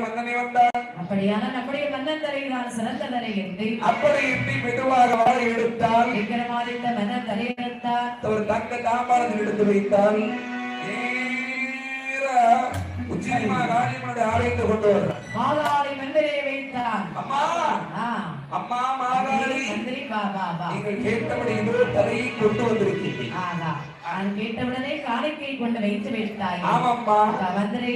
மன்னனை வந்தான். அப்படியான நம்முடைய மன்னன் தலைதான் சிறந்த தலை என்று அப்படி இப்படி மெதுவாக வாழை எடுத்தால் விக்கிரமாதித்த மன்னன் தலையெடுத்தார். ஒரு தங்க தாம்பாளத்தில் எடுத்து வைத்தால் உச்சிமா ராணியம்மனுடைய ஆலயத்தை கொண்டு வர்றார். மாதாளி மந்திரியை வைத்தான். அம்மா அம்மா மாதாளி மந்திரி பாபா நீங்கள் கேட்டபடி இதோ தலையை கொண்டு வந்திருக்கிறீர்கள். நான் கேட்டவுடனே காணிக்கை கொண்டு வைத்து விட்டாய். ஆமாம்மா மந்திரி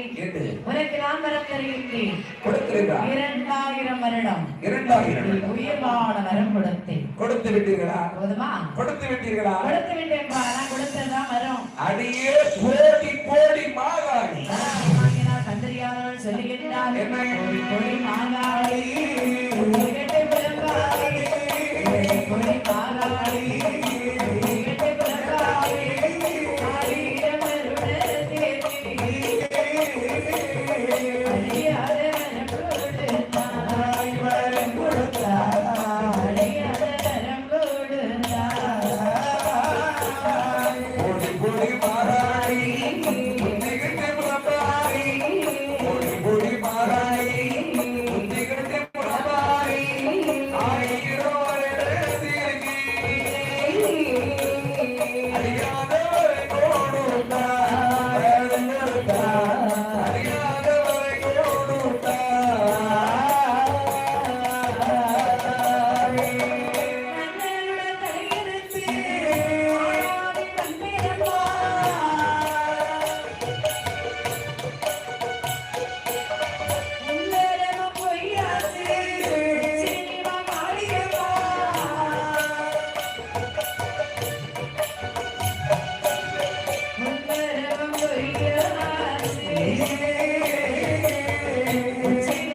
உனக்கு நான் வரம் தருகின்றேன். 2000 வருடம் 2000 உயிர் வாழ வரம் கொடுத்தேன். கொடுத்து விட்டீர்களா? போதுமா? கொடுத்து விட்டீர்களா? கொடுத்து விட்டேன். நான் கொடுத்ததுதான் வரும். அடியே கோடி கோடி மாகாணி சந்திரியானவள் சொல்லுகின்றார். என்ன கோடி மாகாணி